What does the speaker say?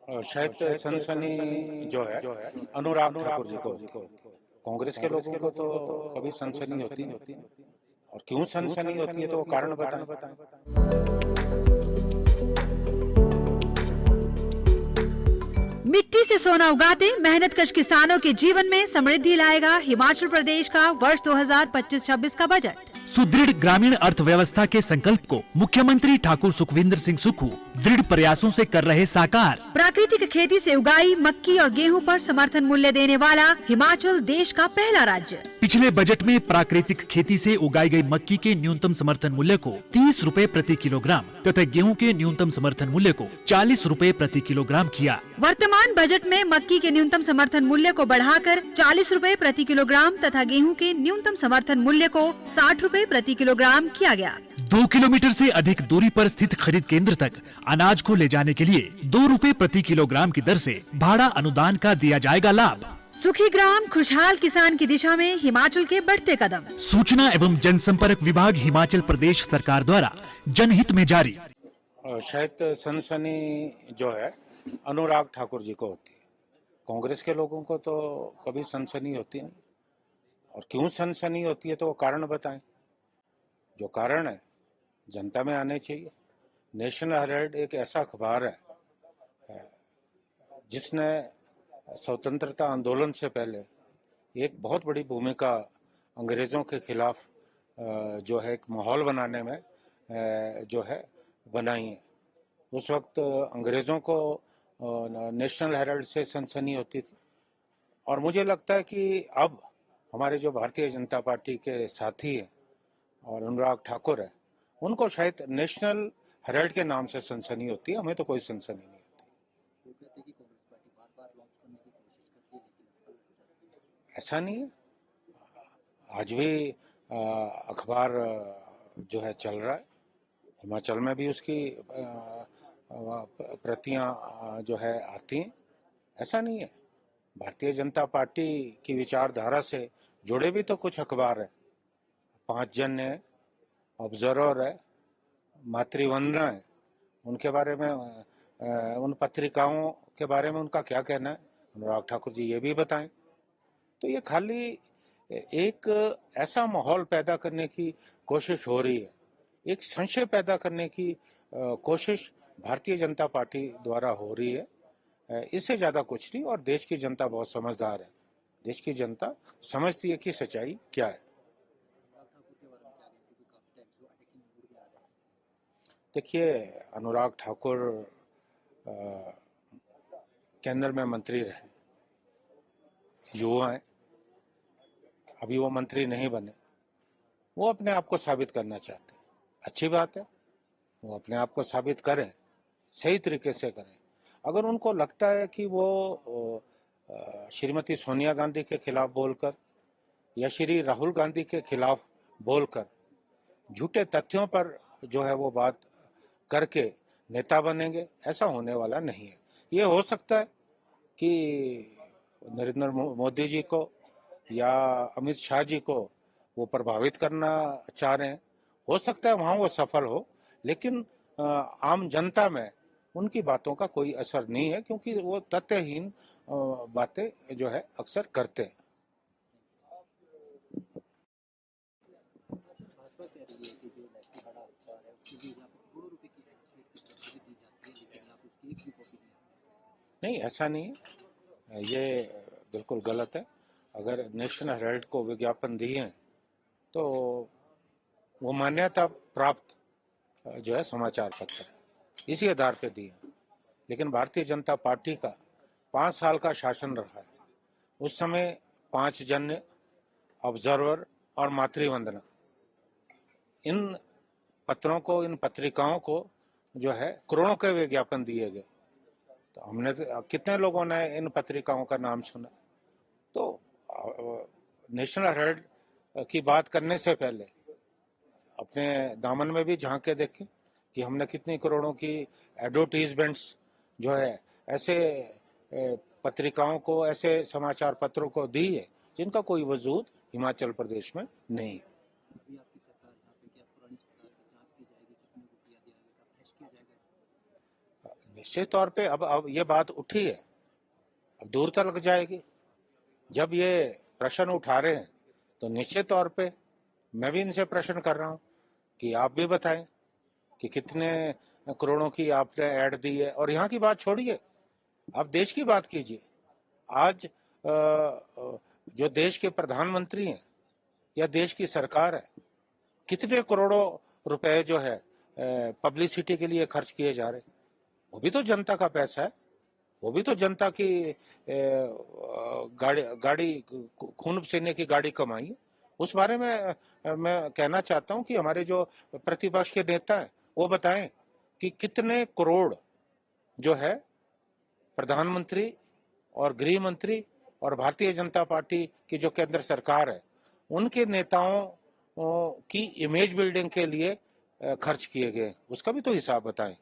शायद सनसनी जो है अनुराग ठाकुर जी को होती है। कांग्रेस के लोगों को तो कभी सनसनी होती नहीं। और क्यों सनसनी होती है तो वो कारण बताएं। मिट्टी से सोना उगाते मेहनतकश किसानों के जीवन में समृद्धि लाएगा हिमाचल प्रदेश का वर्ष 2025-26 का बजट। सुदृढ़ ग्रामीण अर्थव्यवस्था के संकल्प को मुख्यमंत्री ठाकुर सुखविंदर सिंह सुक्खू दृढ़ प्रयासों से कर रहे साकार। प्राकृतिक खेती से उगाई मक्की और गेहूं पर समर्थन मूल्य देने वाला हिमाचल देश का पहला राज्य। पिछले बजट में प्राकृतिक खेती से उगाई गई मक्की के न्यूनतम समर्थन मूल्य को 30 रुपए प्रति किलोग्राम तथा गेहूं के न्यूनतम समर्थन मूल्य को 40 रुपए प्रति किलोग्राम किया। वर्तमान बजट में मक्की के न्यूनतम समर्थन मूल्य को बढ़ाकर 40 रुपए प्रति किलोग्राम तथा गेहूं के न्यूनतम समर्थन मूल्य को 60 रुपए प्रति किलोग्राम किया गया। 2 किलोमीटर से अधिक दूरी पर स्थित खरीद केंद्र तक अनाज को ले जाने के लिए 2 रुपए प्रति किलोग्राम की दर से भाड़ा अनुदान का दिया जाएगा लाभ। सुखी ग्राम खुशहाल किसान की दिशा में हिमाचल के बढ़ते कदम। सूचना एवं जनसंपर्क विभाग हिमाचल प्रदेश सरकार द्वारा जनहित में जारी। शायद सनसनी जो है अनुराग ठाकुर जी को होती है। कांग्रेस के लोगों को तो कभी सनसनी होती नहीं। और क्यों सनसनी होती है तो वो कारण बताएं। जो कारण है जनता में आने चाहिए। नेशनल हेराल्ड एक ऐसा अखबार है जिसने स्वतंत्रता आंदोलन से पहले एक बहुत बड़ी भूमिका अंग्रेजों के खिलाफ जो है एक माहौल बनाने में जो है बनाई है। उस वक्त अंग्रेजों को नेशनल हेराल्ड से सनसनी होती थी। और मुझे लगता है कि अब हमारे जो भारतीय जनता पार्टी के साथी हैं और अनुराग ठाकुर है, उनको शायद नेशनल हेराल्ड के नाम से सनसनी होती है। हमें तो कोई सनसनी नहीं होती। ऐसा नहीं है। आज भी अखबार जो है चल रहा है। हिमाचल में भी उसकी प्रतियां जो है आती हैं। ऐसा नहीं है। भारतीय जनता पार्टी की विचारधारा से जुड़े भी तो कुछ अखबार है। 5 जन है, ऑब्जर्वर है, मातृवंदना है। उनके बारे में उन पत्रिकाओं के बारे में उनका क्या कहना है अनुराग ठाकुर जी ये भी बताएं। तो ये खाली एक ऐसा माहौल पैदा करने की कोशिश हो रही है, एक संशय पैदा करने की कोशिश भारतीय जनता पार्टी द्वारा हो रही है। इससे ज्यादा कुछ नहीं। और देश की जनता बहुत समझदार है। देश की जनता समझती है कि सच्चाई क्या है। देखिए, अनुराग ठाकुर केंद्र में मंत्री रहे, युवा हैं, अभी वो मंत्री नहीं बने। वो अपने आप को साबित करना चाहते हैं। अच्छी बात है, वो अपने आप को साबित करें, सही तरीके से करें। अगर उनको लगता है कि वो श्रीमती सोनिया गांधी के खिलाफ बोलकर या श्री राहुल गांधी के खिलाफ बोलकर झूठे तथ्यों पर जो है वो बात करके नेता बनेंगे, ऐसा होने वाला नहीं है। ये हो सकता है कि नरेंद्र मोदी जी को या अमित शाह जी को वो प्रभावित करना चाह रहे हैं। हो सकता है वहां वो सफल हो, लेकिन आम जनता में उनकी बातों का कोई असर नहीं है, क्योंकि वो तथ्यहीन बातें जो है अक्सर करते हैं। नहीं, ऐसा नहीं है। ये बिल्कुल गलत है। अगर नेशनल हेराल्ड को विज्ञापन दिए हैं तो वो मान्यता प्राप्त जो है समाचार पत्र है, इसी आधार पे दिए। लेकिन भारतीय जनता पार्टी का 5 साल का शासन रहा है। उस समय 5 जन, ऑब्जर्वर और मातृवंदना, इन पत्रों को, इन पत्रिकाओं को जो है करोड़ों के विज्ञापन दिए गए। तो हमने कितने लोगों ने इन पत्रिकाओं का नाम सुना। तो नेशनल हेराल्ड की बात करने से पहले अपने दामन में भी झांक के देखें कि हमने कितनी करोड़ों की एडवर्टीजमेंट्स जो है ऐसे पत्रिकाओं को, ऐसे समाचार पत्रों को दी है जिनका कोई वजूद हिमाचल प्रदेश में नहीं है। निश्चित तौर पे अब ये बात उठी है, अब दूर तक जाएगी। जब ये प्रश्न उठा रहे हैं तो निश्चित तौर पे मैं भी इनसे प्रश्न कर रहा हूं कि आप भी बताएं कि कितने करोड़ों की आपने ऐड दी है। और यहाँ की बात छोड़िए, आप देश की बात कीजिए। आज जो देश के प्रधानमंत्री हैं या देश की सरकार है, कितने करोड़ों रुपए जो है पब्लिसिटी के लिए खर्च किए जा रहे हैं। वो भी तो जनता का पैसा है, वो भी तो जनता की गाड़ी खून पसीने की गाड़ी कमाई है। उस बारे में मैं कहना चाहता हूं कि हमारे जो प्रतिपक्ष के नेता हैं वो बताएं कि कितने करोड़ जो है प्रधानमंत्री और गृह मंत्री और भारतीय जनता पार्टी की जो केंद्र सरकार है उनके नेताओं की इमेज बिल्डिंग के लिए खर्च किए गए, उसका भी तो हिसाब बताएं।